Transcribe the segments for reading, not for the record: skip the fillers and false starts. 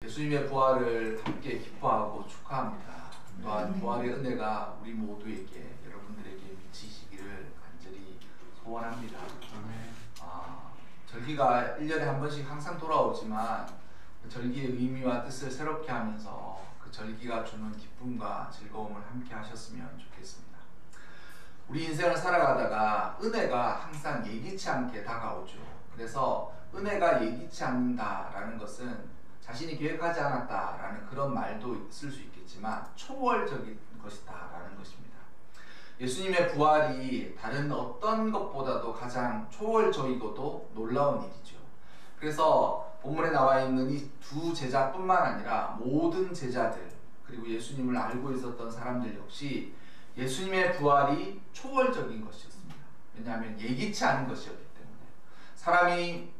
예수님의 부활을 함께 기뻐하고 축하합니다. 또한 부활의 은혜가 우리 모두에게, 여러분들에게 미치시기를 간절히 소원합니다. 절기가 1년에 한 번씩 항상 돌아오지만 그 절기의 의미와 뜻을 새롭게 하면서 그 절기가 주는 기쁨과 즐거움을 함께 하셨으면 좋겠습니다. 우리 인생을 살아가다가 은혜가 항상 예기치 않게 다가오죠. 그래서 은혜가 예기치 않는다라는 것은 자신이 계획하지 않았다라는 그런 말도 쓸 수 있겠지만 초월적인 것이다라는 것입니다. 예수님의 부활이 다른 어떤 것보다도 가장 초월적이고도 놀라운 일이죠. 그래서 본문에 나와 있는 이 두 제자뿐만 아니라 모든 제자들, 그리고 예수님을 알고 있었던 사람들 역시 예수님의 부활이 초월적인 것이었습니다. 왜냐하면 예기치 않은 것이었기 때문에. 사람이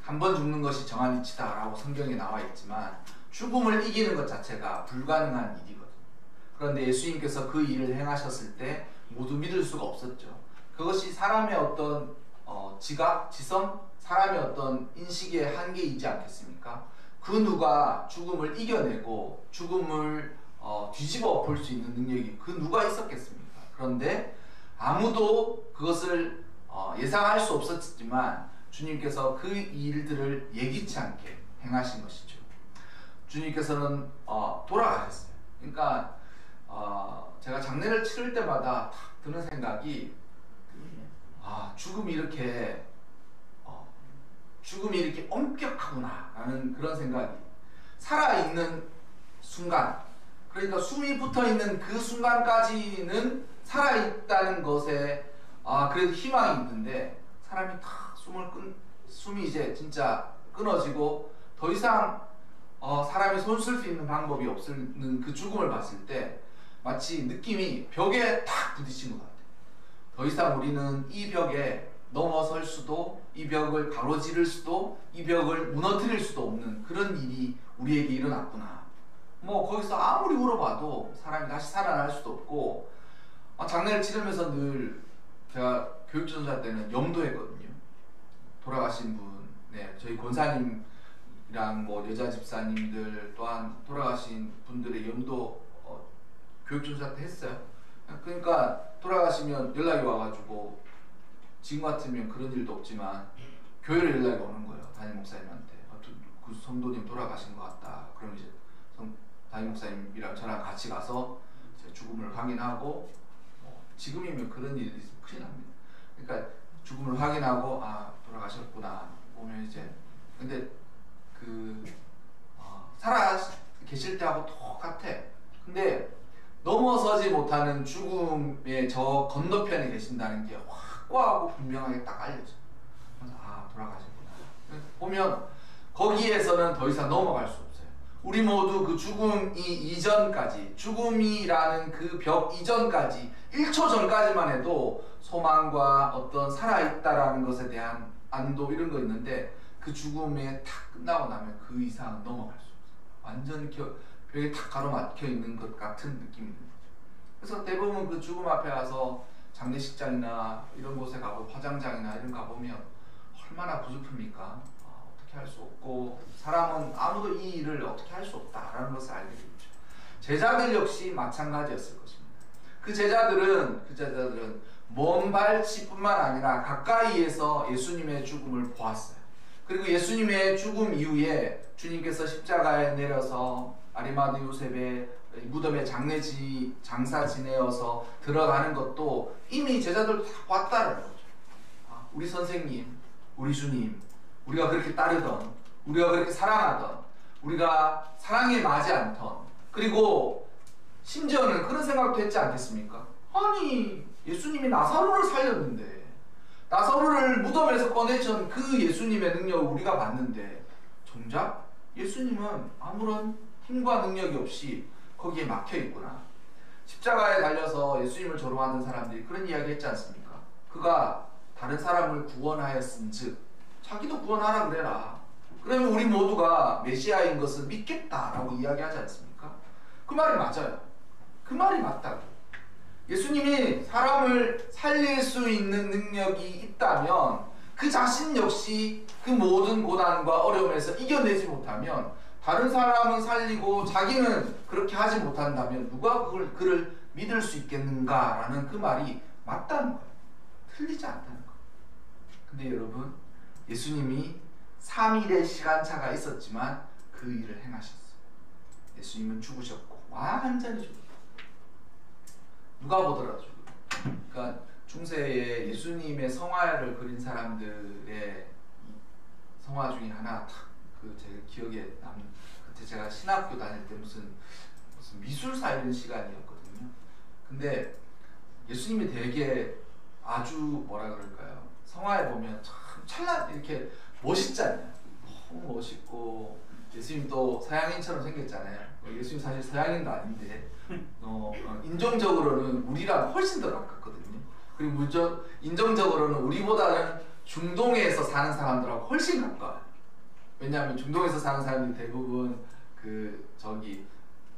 한 번 죽는 것이 정한 이치다라고 성경에 나와 있지만 죽음을 이기는 것 자체가 불가능한 일이거든요. 그런데 예수님께서 그 일을 행하셨을 때 모두 믿을 수가 없었죠. 그것이 사람의 어떤 지각, 지성, 사람의 어떤 인식의 한계이지 않겠습니까? 그 누가 죽음을 이겨내고 죽음을 뒤집어 볼 수 있는 능력이 그 누가 있었겠습니까? 그런데 아무도 그것을 예상할 수 없었지만 주님께서 그 일들을 예기치 않게 행하신 것이죠. 주님께서는 돌아가셨어요. 그러니까 제가 장례를 치를 때마다 탁 드는 생각이 죽음이 이렇게 엄격하구나 라는 그런 생각이, 살아있는 순간, 그러니까 숨이 붙어있는 그 순간까지는 살아있다는 것에 그래도 희망이 있는데 사람이 탁 숨이 이제 진짜 끊어지고 더 이상 사람이 손 쓸 수 있는 방법이 없는 그 죽음을 봤을 때 마치 느낌이 벽에 탁 부딪힌 것 같아요. 더 이상 우리는 이 벽에 넘어설 수도, 이 벽을 가로지를 수도, 이 벽을 무너뜨릴 수도 없는 그런 일이 우리에게 일어났구나. 거기서 아무리 울어봐도 사람이 다시 살아날 수도 없고, 장례를 치르면서 늘 제가 교육전사 때는 염도했거든요. 돌아가신 분, 저희 권사님이랑 여자 집사님들 또한 돌아가신 분들의 염도 교육전사 때 했어요. 그러니까 돌아가시면 연락이 와가지고, 지금 같으면 그런 일도 없지만 교회로 연락이 오는 거예요. 담임 목사님한테 그 성도님 돌아가신 것 같다. 그럼 이제 담임 목사님이랑 저랑 같이 가서 이제 죽음을 확인하고, 지금이면 그런 일이 있으면 큰일 납니다. 그러니까 죽음을 확인하고 돌아가셨구나 보면 이제, 근데 살아 계실 때하고 똑같아. 근데 넘어서지 못하는 죽음의 저 건너편에 계신다는 게 확고하고 분명하게 딱 알려져. 그래서 돌아가셨구나. 보면 거기에서는 더 이상 넘어갈 수 없어요. 우리 모두 그 죽음이 이전까지, 죽음이라는 그 벽 이전까지, 1초 전까지만 해도 소망과 어떤 살아있다라는 것에 대한 안도 이런 거 있는데, 그 죽음에 탁 끝나고 나면 그 이상은 넘어갈 수 없어요. 완전 벽에 탁 가로막혀 있는 것 같은 느낌이 드는 거죠. 그래서 대부분 그 죽음 앞에 가서 장례식장이나 이런 곳에 가고 화장장이나 이런 가 보면 얼마나 부족합니까? 어떻게 할 수 없고, 사람은 아무도 이 일을 어떻게 할 수 없다라는 것을 알게 되죠. 제자들 역시 마찬가지였을 것입니다. 그 제자들은 먼 발치뿐만 아니라 가까이에서 예수님의 죽음을 보았어요. 그리고 예수님의 죽음 이후에 주님께서 십자가에 내려서 아리마드 요셉의 무덤에 장사 지내어서 들어가는 것도 이미 제자들 다 봤다는 거죠. 우리 선생님, 우리 주님, 우리가 그렇게 따르던, 우리가 그렇게 사랑하던, 우리가 사랑에 맞지 않던, 그리고 심지어는 그런 생각도 했지 않겠습니까? 아니, 예수님이 나사로를 살렸는데, 나사로를 무덤에서 꺼내준 그 예수님의 능력을 우리가 봤는데, 정작 예수님은 아무런 힘과 능력이 없이 거기에 막혀있구나. 십자가에 달려서 예수님을 조롱하는 사람들이 그런 이야기 했지 않습니까? 그가 다른 사람을 구원하였은즉 자기도 구원하라 그래라. 그러면 우리 모두가 메시아인 것을 믿겠다라고 이야기하지 않습니까? 그 말이 맞아요. 그 말이 맞다고. 예수님이 사람을 살릴 수 있는 능력이 있다면 그 자신 역시 그 모든 고난과 어려움에서 이겨내지 못하면 다른 사람은 살리고 자기는 그렇게 하지 못한다면 누가 그를 믿을 수 있겠는가라는 그 말이 맞다는 거예요. 틀리지 않다는 거예요. 근데 여러분, 예수님이 3일의 시간차가 있었지만 그 일을 행하셨어요. 예수님은 죽으셨고 완전히 죽으셨어요. 누가 보더라도 죽어요. 그러니까 중세에 예수님의 성화를 그린 사람들의 성화 중에 하나 제 기억에 남는, 그때 제가 신학교 다닐 때 무슨 미술사 이런 시간이었거든요. 근데 예수님이 되게 아주 뭐라 그럴까요? 성화에 보면 참 찰나 이렇게 멋있잖아요. 너무 멋있고 예수님 또 서양인처럼 생겼잖아요. 예수님 사실 서양인도 아닌데 인종적으로는 우리랑 훨씬 더 가깝거든요. 그리고 인종적으로는 우리보다는 중동에서 사는 사람들하고 훨씬 가까워요. 왜냐하면 중동에서 사는 사람들이 대부분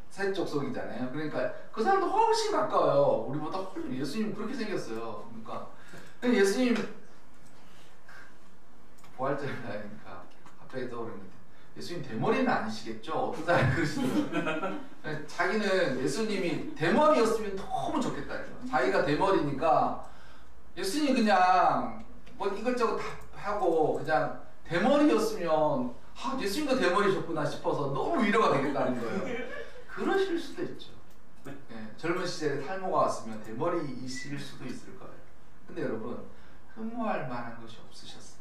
세쪽 속이잖아요. 그러니까 그 사람도 훨씬 가까워요. 우리보다 훨씬. 예수님 그렇게 생겼어요. 그러니까 예수님 부활절이 나니까 갑자기 떠오르는데, 예수님 대머리는 아니시겠죠? 어떤 사람이 그러시더라고요. 자기는 예수님이 대머리였으면 너무 좋겠다. 자기가 대머리니까 예수님이 그냥 뭐 이것저것 다 하고 그냥 대머리였으면 예수님도 대머리셨구나 싶어서 너무 위로가 되겠다는 거예요. 그러실 수도 있죠. 네, 젊은 시절에 탈모가 왔으면 대머리이실 수도 있을 거예요. 근데 여러분, 흠모할 만한 것이 없으셨어요.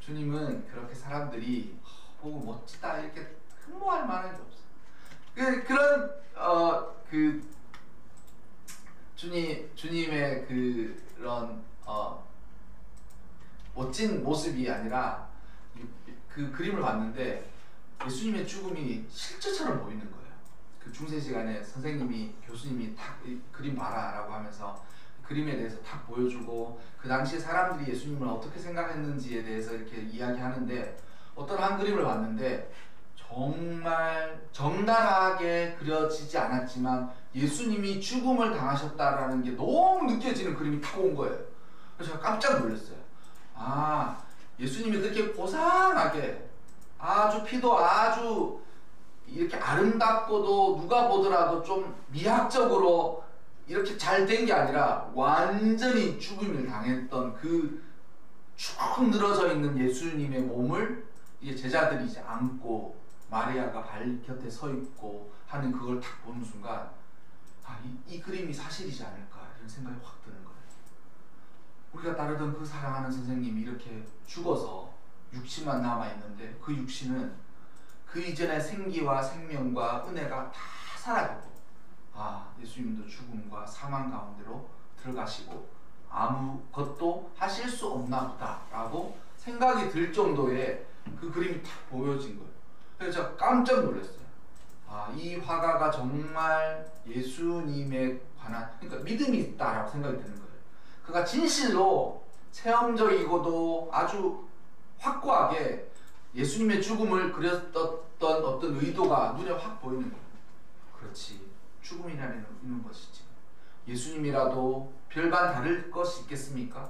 주님은 그렇게 사람들이 보고 멋지다 이렇게 흠모할 만한 게 없어요. 그런 주님의 그런 멋진 모습이 아니라 그 그림을 봤는데 예수님의 죽음이 실제처럼 보이는 거예요. 그 중세 시간에 교수님이 탁 그림 봐라라고 하면서 그림에 대해서 탁 보여주고 그 당시에 사람들이 예수님을 어떻게 생각했는지에 대해서 이렇게 이야기하는데, 어떤 한 그림을 봤는데 정말 적나라하게 그려지지 않았지만 예수님이 죽음을 당하셨다라는 게 너무 느껴지는 그림이 탁 온 거예요. 그래서 제가 깜짝 놀랐어요. 예수님이 그렇게 고상하게 아주 피도 아주 이렇게 아름답고도 누가 보더라도 좀 미학적으로 이렇게 잘 된 게 아니라 완전히 죽음을 당했던 그 쭉 늘어져 있는 예수님의 몸을 이제 제자들이 이제 안고 마리아가 발 곁에 서 있고 하는 그걸 딱 보는 순간 이 그림이 사실이지 않을까 이런 생각이 확 드는 거예요. 우리가 따르던 그 사랑하는 선생님이 이렇게 죽어서 육신만 남아있는데 그 육신은 그 이전의 생기와 생명과 은혜가 다 사라졌고 예수님도 죽음과 사망 가운데로 들어가시고 아무것도 하실 수 없나 보다 라고 생각이 들 정도의 그 그림이 딱 보여진 거예요. 그래서 제가 깜짝 놀랐어요. 이 화가가 정말 예수님에 관한, 그러니까 믿음이 있다라고 생각이 드는 거예요. 그가 진실로 체험적이고도 아주 확고하게 예수님의 죽음을 그렸던 어떤 의도가 눈에 확 보이는 거예요. 그렇지, 죽음이라는 것이지 예수님이라도 별반 다를 것이 있겠습니까?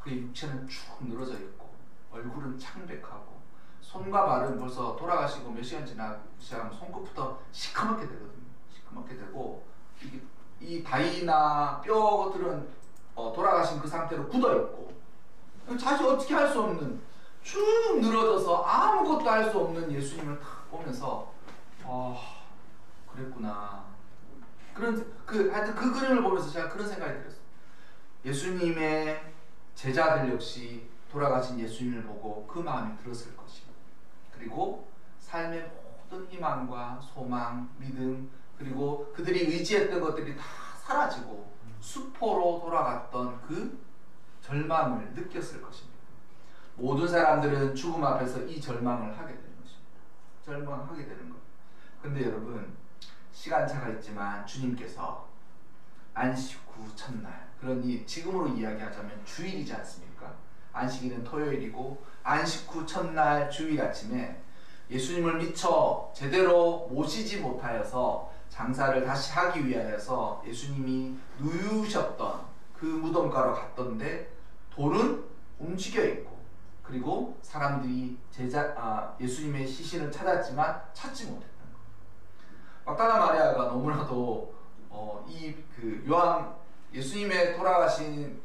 그의 육체는 쭉 늘어져 있고 얼굴은 창백하고 손과 발은 벌써 돌아가시고 몇 시간 지나면 손끝부터 시커멓게 되거든요. 시커멓게 되고 이 다리나 뼈들은 돌아가신 그 상태로 굳어 있고 자신이 어떻게 할 수 없는, 쭉 늘어져서 아무것도 할 수 없는 예수님을 딱 보면서 그랬구나. 하여튼 그 그림을 보면서 제가 그런 생각이 들었어요. 예수님의 제자들 역시 돌아가신 예수님을 보고 그 마음이 들었을 것이고, 그리고 삶의 모든 희망과 소망, 믿음, 그리고 그들이 의지했던 것들이 다 사라지고 수포로 돌아갔던 그 절망을 느꼈을 것입니다. 모든 사람들은 죽음 앞에서 이 절망을 하게 되는 것입니다. 절망하게 되는 거예요. 근데 여러분, 시간차가 있지만 주님께서 안식 후 첫날, 그러니 지금으로 이야기하자면 주일이지 않습니까? 안식일은 토요일이고 안식 후 첫날 주일 아침에 예수님을 미처 제대로 모시지 못하여서 장사를 다시 하기 위하여서 예수님이 누우셨던 그 무덤가로 갔던데 돌은 움직여 있고 그리고 사람들이 예수님의 시신을 찾았지만 찾지 못했다는 거예요. 막달라 마리아가 너무나도 예수님의 돌아가신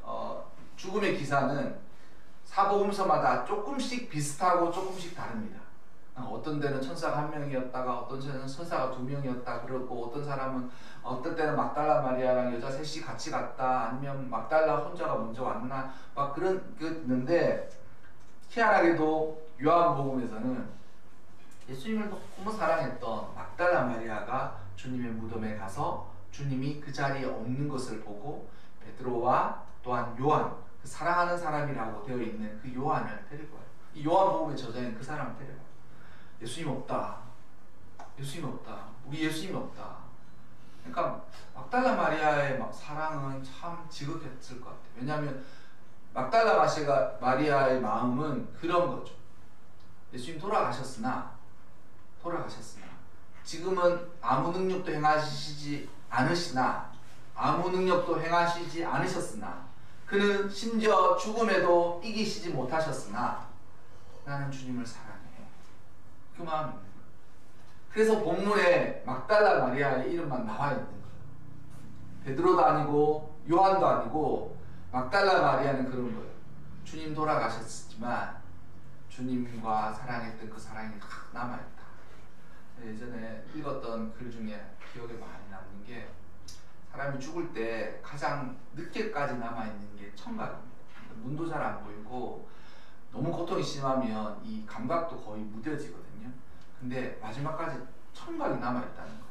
죽음의 기사는 사복음서마다 조금씩 비슷하고 조금씩 다릅니다. 어떤 데는 천사가 1명이었다가 어떤 데는 천사가 2명이었다 그러고 어떤 사람은 어떤 때는 막달라 마리아랑 여자 셋이 같이 갔다 아니면 막달라 혼자가 먼저 왔나 막 그런 게 있는데 희한하게도 요한복음에서는 예수님을 너무 사랑했던 막달라 마리아가 주님의 무덤에 가서 주님이 그 자리에 없는 것을 보고 베드로와 또한 요한 그 사랑하는 사람이라고 되어 있는 그 요한을 데리고 와요. 이 요한복음의 저자인 그 사람을 데리고 와요. 예수님 없다. 예수님 없다. 우리 예수님 없다. 그러니까 막달라 마리아의 사랑은 참 지극했을 것 같아요. 왜냐하면 막달라 마리아의 마음은 그런 거죠. 예수님 돌아가셨으나 지금은 아무 능력도 행하시지 않으시나 아무 능력도 행하시지 않으셨으나 그는 심지어 죽음에도 이기시지 못하셨으나 나는 주님을 사랑해. 그 마음입니다. 그래서 본문에 막달라 마리아의 이름만 나와 있는 거예요. 베드로도 아니고 요한도 아니고 막달라 마리아는 그런 거예요. 주님 돌아가셨지만 주님과 사랑했던 그 사랑이 남아있다. 예전에 읽었던 글 중에 기억에 많이 남는 게 사람이 죽을 때 가장 늦게까지 남아있는 게 청각입니다. 눈도 잘 안 보이고 너무 고통이 심하면 이 감각도 거의 무뎌지거든요. 근데 마지막까지 청각이 남아있다는 거.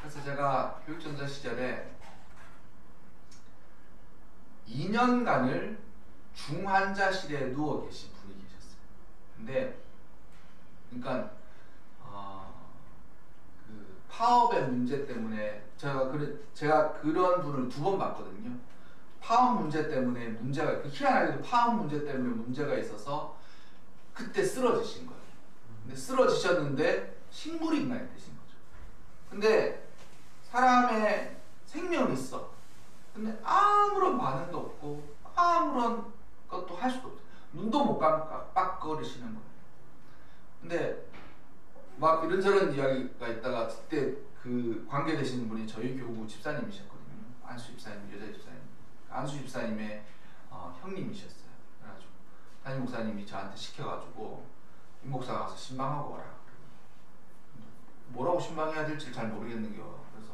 그래서 제가 교육전자 시절에 2년간을 중환자실에 누워 계신 분이 계셨어요. 근데 그러니까 그 파업의 문제 때문에 제가 그런 분을 2번 봤거든요. 파업 문제 때문에 희한하게도 파업 문제 때문에 문제가 있어서 그때 쓰러지신 거예요. 근데 쓰러지셨는데 식물인간이 되신 거죠. 근데 사람의 생명이 있어. 근데 아무런 반응도 없고 아무런 것도 할 수도 없어. 눈도 못 깜빡거리시는 거예요. 근데 막 이런저런 이야기가 있다가 그때 그 관계되시는 분이 저희 교구 집사님이셨거든요. 안수 집사님, 여자 집사님. 안수 집사님의 형님이셨어요. 그래가지고 담임 목사님이 저한테 시켜가지고 임 목사 가서 신방하고 와라. 뭐라고 신방해야 될지 잘 모르겠는겨. 그래서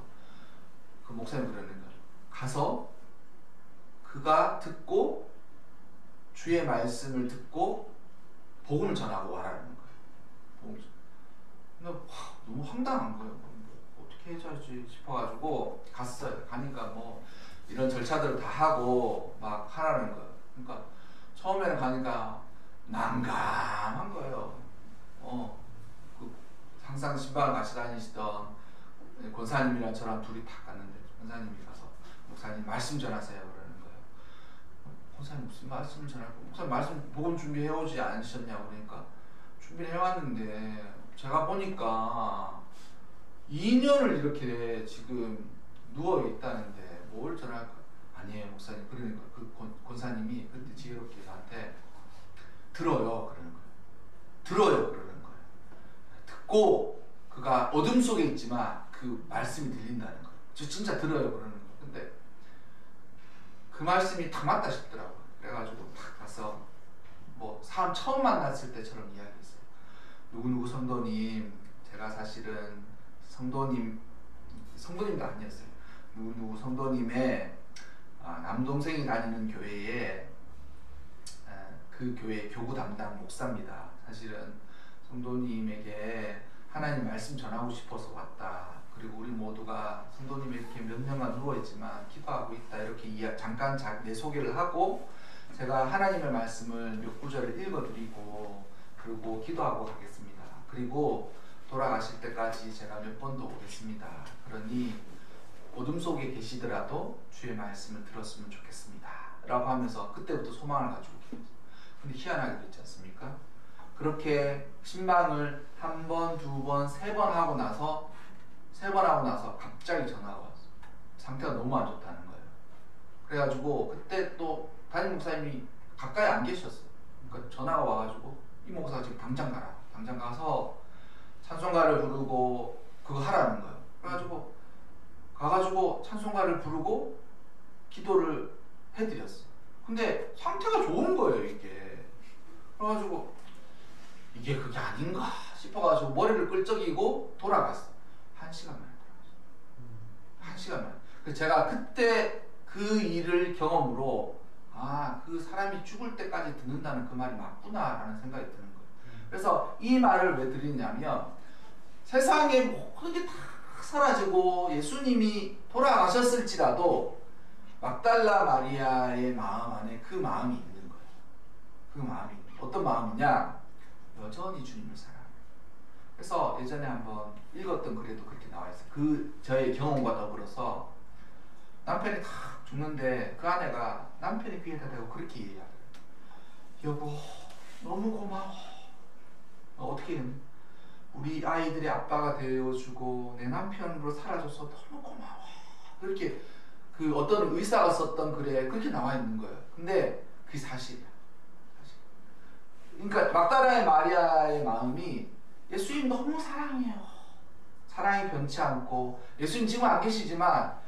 그 목사님 그러는 거예요. 가서 그가 듣고 주의 말씀을 듣고 복음을 전하고 와라는 거예요. 근데 너무 황당한 거예요. 어떻게 해야지 싶어가지고 갔어요. 가니까 뭐 이런 절차들을 다 하고 막 하라는 거예요. 그러니까 처음에는 가니까 난감한 거예요. 항상 신방을 같이 다니시던 권사님이랑 저랑 둘이 다 갔는데 권사님이 가서 목사님 말씀 전하세요 그러는 거예요. 권사님 무슨 말씀을 전할 거예요? 목사님 말씀 복음 준비해 오지 않으셨냐고 그러니까 준비를 해왔는데 제가 보니까 2년을 이렇게 지금 누워 있다는데 뭘 전할까? 아니에요 목사님. 그러니까 그 권사님이 그때 지혜롭게 저한테 들어요 그러는 거예요. 들어요 그러는 거예요. 듣고 그가 어둠 속에 있지만 그 말씀이 들린다는 거예요. 저 진짜 들어요 그러는 거예요. 근데 그 말씀이 딱 맞다 싶더라고요. 그래가지고 딱 가서 뭐 사람 처음 만났을 때처럼 이야기했어요. 누구누구 성도님, 제가 사실은 성도님도 아니었어요. 누구누구 성도님의 남동생이 다니는 교회에 그 교회 교구 담당 목사입니다. 사실은 성도님에게 하나님 말씀 전하고 싶어서 왔다. 그리고 우리 모두가 성도님이 이렇게 몇 명만 누워있지만 기도하고 있다. 이렇게 잠깐 내 소개를 하고 제가 하나님의 말씀을 몇 구절을 읽어드리고 그리고 기도하고 가겠습니다. 그리고 돌아가실 때까지 제가 몇 번도 오겠습니다. 그러니 어둠 속에 계시더라도 주의 말씀을 들었으면 좋겠습니다. 라고 하면서 그때부터 소망을 가지고 계셨어요. 근데 희한하게 됐지 않습니까? 그렇게 신방을 1번, 2번, 3번 하고 나서 갑자기 전화가 왔어요. 상태가 너무 안 좋다는 거예요. 그래가지고 그때 또 담임 목사님이 가까이 안 계셨어요. 그러니까 전화가 와가지고 이 목사 지금 당장 가라. 당장 가서 찬송가를 부르고 그거 하라는 거예요. 그래가지고 가가지고 찬송가를 부르고 기도를 해드렸어. 근데 상태가 좋은 거예요 이게. 그래가지고 이게 그게 아닌가 싶어가지고 머리를 끌적이고 돌아갔어. 1시간 만에 돌아갔어. 1시간 만에. 그래서 제가 그때 그 일을 경험으로 아, 그 사람이 죽을 때까지 듣는다는 그 말이 맞구나라는 생각이 드는 거예요. 그래서 이 말을 왜 드리냐면 세상에 모든 게 다 사라지고 예수님이 돌아가셨을지라도 막달라 마리아의 마음 안에 그 마음이 있는 거예요. 그 마음이 어떤 마음이냐? 여전히 주님을 사랑해요. 그래서 예전에 한번 읽었던 글에도 그렇게 나와 있어요. 그 저의 경험과 더불어서 남편이 다 죽는데 그 아내가 남편이 귀에다 대고 그렇게 얘기하더라고요. 여보 너무 고마워. 어떻게 우리 아이들의 아빠가 되어주고 내 남편으로 살아줘서 너무 고마워. 그렇게 그 어떤 의사가 썼던 글에 그렇게 나와 있는 거예요. 근데 그게 사실이야. 그러니까 막다라의 마리아의 마음이 예수님 너무 사랑해요. 사랑이 변치 않고 예수님 지금 안 계시지만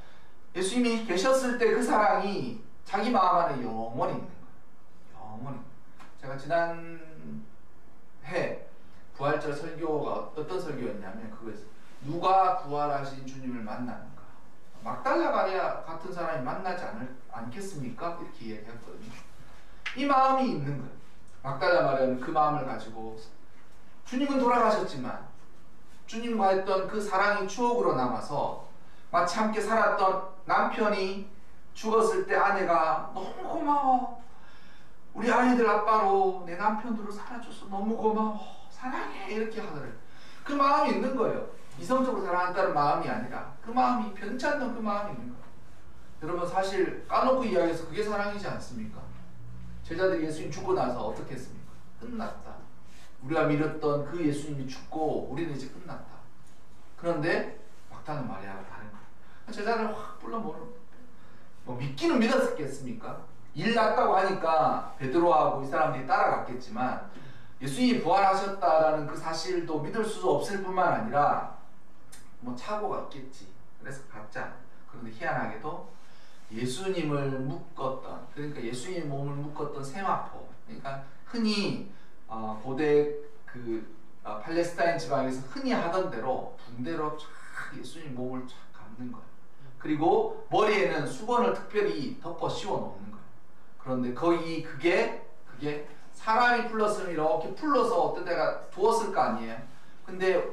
예수님이 계셨을 때 그 사랑이 자기 마음 안에 영원히 있는 거예요. 영원히. 제가 지난 해 부활절 설교가 어떤 설교였냐면 그거였어요. 누가 부활하신 주님을 만나는가. 막달라 마리아 같은 사람이 만나지 않겠습니까? 이렇게 이야기했거든요. 이 마음이 있는 거예요. 막달라 마리아는 그 마음을 가지고 주님은 돌아가셨지만 주님과 했던 그 사랑이 추억으로 남아서 마치 함께 살았던 남편이 죽었을 때 아내가 너무 고마워. 우리 아이들 아빠로 내 남편으로 살아줘서 너무 고마워. 사랑해. 이렇게 하더래요. 그 마음이 있는 거예요. 이성적으로 사랑한다는 마음이 아니라 그 마음이 변치 않는 그 마음이 있는 거예요. 여러분 사실 까놓고 이야기해서 그게 사랑이지 않습니까? 제자들이 예수님 죽고 나서 어떻게 했습니까? 끝났다. 우리가 믿었던 그 예수님이 죽고 우리는 이제 끝났다. 그런데 막다른 마리아가 다른 거예요. 제자들 확 불러 뭐 믿기는 믿었겠습니까? 일 났다고 하니까 베드로하고 이 사람들이 따라갔겠지만 예수님이 부활하셨다라는 그 사실도 믿을 수 없을 뿐만 아니라 뭐 착오가 없겠지. 그래서 갔잖아. 그런데 희한하게도 예수님을 묶었던, 그러니까 예수님 몸을 묶었던 세마포, 그러니까 흔히 고대 그 팔레스타인 지방에서 흔히 하던 대로 붕대로 쫙 예수님 몸을 쫙 감는 거예요. 그리고 머리에는 수건을 특별히 덮어 씌워 놓는 거예요. 그런데 거의 그게 사람이 풀렀으면 이렇게 풀러서 어떤 데가 두었을 거 아니에요. 근데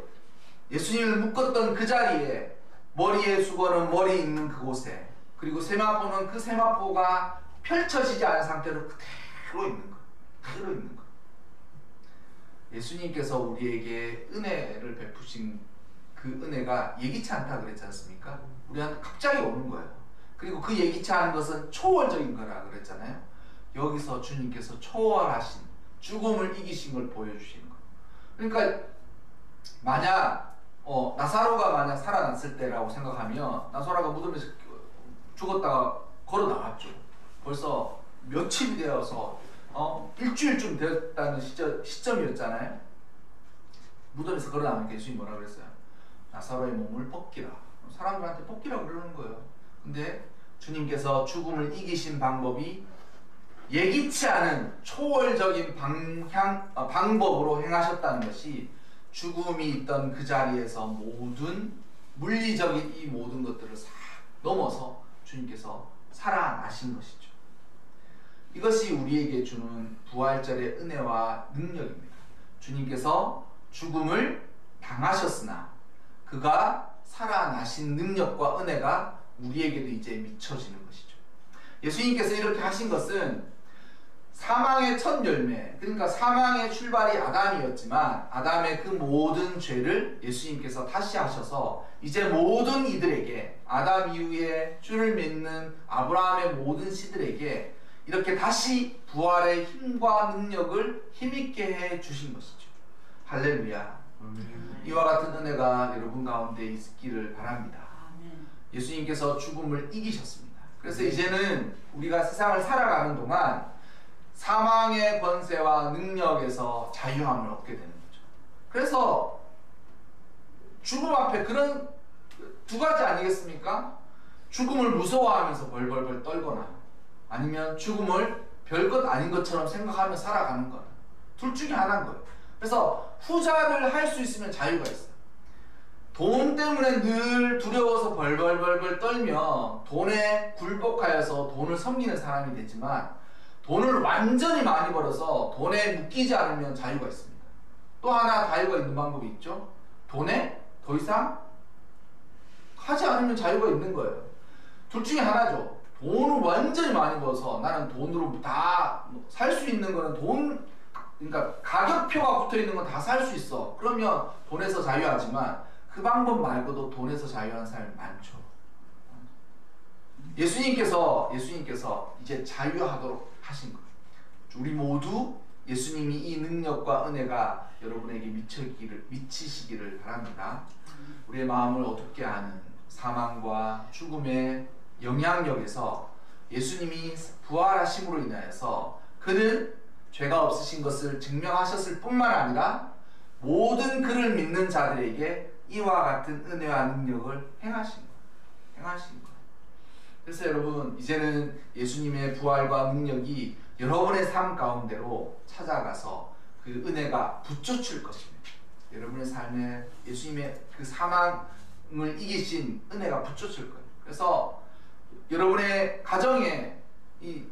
예수님을 묶었던 그 자리에 머리에 수건은 머리 있는 그곳에, 그리고 세마포는 그 세마포가 펼쳐지지 않은 상태로 그대로 있는 거예요. 그대로 있는 거예요. 예수님께서 우리에게 은혜를 베푸신 그 은혜가 예기치 않다 그랬지 않습니까? 우리한테 갑자기 오는 거예요. 그리고 그 예기치 않은 것은 초월적인 거라 그랬잖아요. 여기서 주님께서 초월하신 죽음을 이기신 걸 보여주시는 거예요. 그러니까 만약 나사로가 만약 살아났을 때라고 생각하면 나사로가 무덤에서 죽었다가 걸어 나왔죠. 벌써 며칠이 되어서 일주일쯤 되었다는 시점이었잖아요. 무덤에서 걸어 나오니까 예수님이 뭐라 그랬어요? 나사로의 몸을 벗기라. 사람들한테 벗기라 그러는 거예요. 근데 주님께서 죽음을 이기신 방법이 예기치 않은 초월적인 방법으로 행하셨다는 것이 죽음이 있던 그 자리에서 모든 물리적인 이 모든 것들을 싹 넘어서 주님께서 살아나신 것이죠. 이것이 우리에게 주는 부활절의 은혜와 능력입니다. 주님께서 죽음을 당하셨으나 그가 살아나신 능력과 은혜가 우리에게도 이제 미쳐지는 것이죠. 예수님께서 이렇게 하신 것은 사망의 첫 열매, 그러니까 사망의 출발이 아담이었지만 아담의 그 모든 죄를 예수님께서 다시 하셔서 이제 모든 이들에게, 아담 이후에 주를 믿는 아브라함의 모든 씨들에게 이렇게 다시 부활의 힘과 능력을 힘있게 해 주신 것이죠. 할렐루야. 이와 같은 은혜가 여러분 가운데 있기를 바랍니다. 예수님께서 죽음을 이기셨습니다. 그래서 이제는 우리가 세상을 살아가는 동안 사망의 권세와 능력에서 자유함을 얻게 되는 거죠. 그래서 죽음 앞에 그런 두 가지 아니겠습니까? 죽음을 무서워하면서 벌벌벌 떨거나 아니면 죽음을 별것 아닌 것처럼 생각하며 살아가는 거예요. 둘 중에 하나인 거예요. 그래서 후자를 할 수 있으면 자유가 있어요. 돈 때문에 늘 두려워서 벌벌벌벌 떨며 돈에 굴복하여서 돈을 섬기는 사람이 되지만 돈을 완전히 많이 벌어서 돈에 묶이지 않으면 자유가 있습니다. 또 하나 자유가 있는 방법이 있죠. 돈에 더 이상 하지 않으면 자유가 있는 거예요. 둘 중에 하나죠. 돈을 완전히 많이 벌어서 나는 돈으로 다 살 수 있는 거는 돈, 그러니까 가격표가 붙어 있는 건 다 살 수 있어. 그러면 돈에서 자유하지만 그 방법 말고도 돈에서 자유한 사람이 많죠. 예수님께서 이제 자유하도록 하신 거예요. 우리 모두 예수님이 이 능력과 은혜가 여러분에게 미치시기를 바랍니다. 우리의 마음을 어둡게 하는 사망과 죽음의 영향력에서 예수님이 부활하심으로 인하여서 그는 죄가 없으신 것을 증명하셨을 뿐만 아니라 모든 그를 믿는 자들에게 이와 같은 은혜와 능력을 행하신 거예요. 그래서 여러분, 이제는 예수님의 부활과 능력이 여러분의 삶 가운데로 찾아가서 그 은혜가 붙여줄 것입니다. 여러분의 삶에 예수님의 그 사망을 이기신 은혜가 붙여줄 거예요. 그래서 여러분의 가정에 이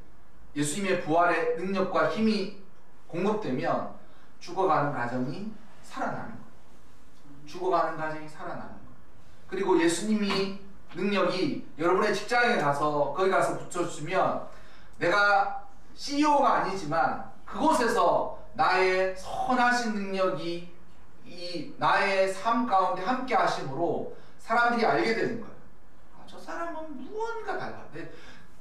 예수님의 부활의 능력과 힘이 공급되면 죽어가는 가정이 살아나는 거예요. 죽어가는 가정이 살아나는 거예요. 그리고 예수님이 능력이 여러분의 직장에 가서 거기 가서 붙여주면 내가 CEO가 아니지만 그곳에서 나의 선하신 능력이 이 나의 삶 가운데 함께 하심으로 사람들이 알게 되는 거예요. 아, 저 사람은 무언가 달라.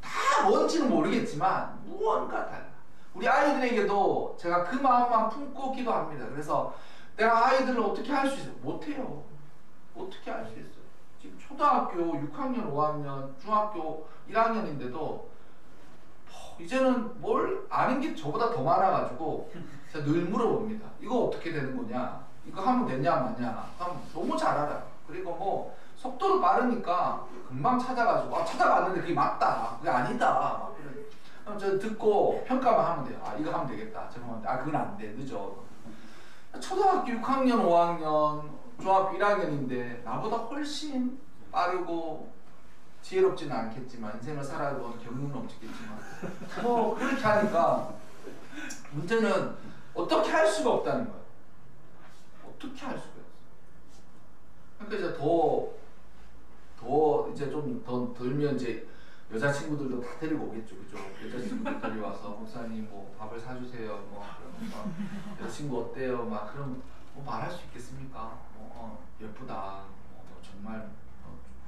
다 뭔지는 모르겠지만 무언가 달라. 우리 아이들에게도 제가 그 마음만 품고 기도합니다. 그래서 내가 아이들을 어떻게 할 수 있어요? 못해요. 어떻게 할 수 있어요? 지금 초등학교 6학년, 5학년, 중학교 1학년인데도 이제는 뭘 아는 게 저보다 더 많아가지고 제가 늘 물어봅니다. 이거 어떻게 되는 거냐? 이거 하면 되냐 마냐? 너무 잘 알아요. 그리고 뭐 속도도 빠르니까 금방 찾아가지고 찾아봤는데 그게 맞다. 그게 아니다. 그럼 저 듣고 평가만 하면 돼요. 이거 하면 되겠다. 저거 하면 돼. 그건 안 돼. 늦어. 초등학교 6학년, 5학년, 중학교 1학년인데 나보다 훨씬 빠르고 지혜롭지는 않겠지만 인생을 살아본 경륜은 없겠지만 뭐 그렇게 하니까 문제는 어떻게 할 수가 없다는 거예요. 어떻게 할 수가 없어요. 그러니까 이제 더 이제 좀 더 들면 이제 여자친구들도 다 데리고 오겠죠, 그죠? 여자친구들 데려와서 목사님 뭐 밥을 사주세요, 뭐 여자친구 어때요, 막 그럼 뭐 말할 수 있겠습니까? 예쁘다, 정말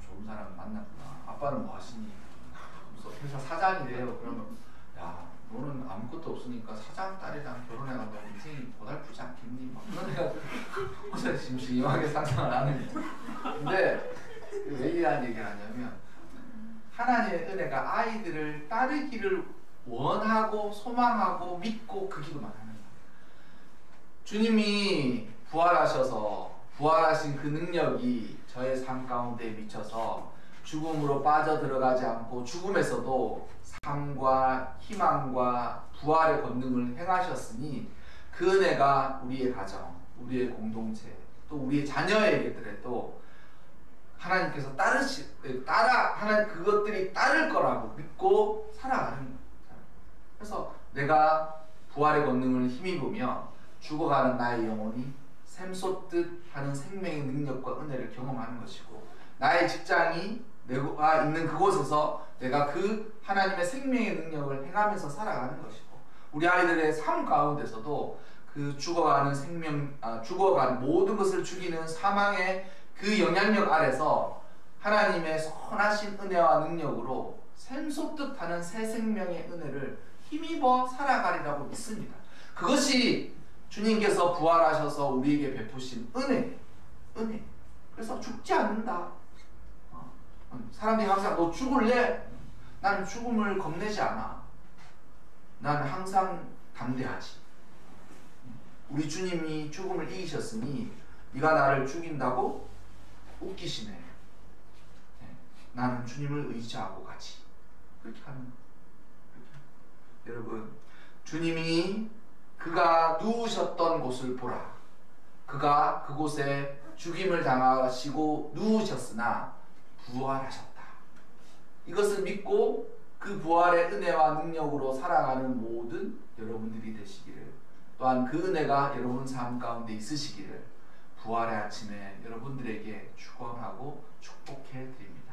좋은 사람 만났구나. 아빠는 뭐 하시니? 무슨 회사 사장이래요. 그러면 야, 너는 아무것도 없으니까 사장 딸이랑 결혼해가면 인생이 고달프지 않겠니? 막 그런 애가 심심하게 상상을 하는 거예요. 근데 왜 이런 얘기를 하냐면 하나님의 은혜가 아이들을 따르기를 원하고 소망하고 믿고 그 기도만 하는 거예요. 주님이 부활하신 그 능력이 저의 삶 가운데 미쳐서 죽음으로 빠져들어가지 않고 죽음에서도 삶과 희망과 부활의 권능을 행하셨으니 그 은혜가 우리의 가정, 우리의 공동체, 또 우리의 자녀에게도 하나님께서 하나님 그것들이 따를 거라고 믿고 살아가는 거예요. 그래서 내가 부활의 권능을 힘입으며 죽어가는 나의 영혼이 샘솟듯 하는 생명의 능력과 은혜를 경험하는 것이고, 나의 직장이 내가 있는 그곳에서 내가 그 하나님의 생명의 능력을 행하면서 살아가는 것이고, 우리 아이들의 삶 가운데서도 그 죽어가는 모든 것을 죽이는 사망의 그 영향력 아래서 하나님의 선하신 은혜와 능력으로 샘솟듯 하는 새 생명의 은혜를 힘입어 살아가리라고 믿습니다. 그것이 주님께서 부활하셔서 우리에게 베푸신 은혜. 그래서 죽지 않는다. 사람들이 항상 너 죽을래? 나는 죽음을 겁내지 않아. 난 항상 담대하지. 우리 주님이 죽음을 이기셨으니 네가 나를 죽인다고 웃기시네. 네. 나는 주님을 의지하고 가지. 그렇게 하는 거예요. 여러분, 주님이 그가 누우셨던 곳을 보라. 그가 그곳에 죽임을 당하시고 누우셨으나 부활하셨다. 이것을 믿고 그 부활의 은혜와 능력으로 살아가는 모든 여러분들이 되시기를, 또한 그 은혜가 여러분 삶 가운데 있으시기를 부활의 아침에 여러분들에게 축원하고 축복해 드립니다.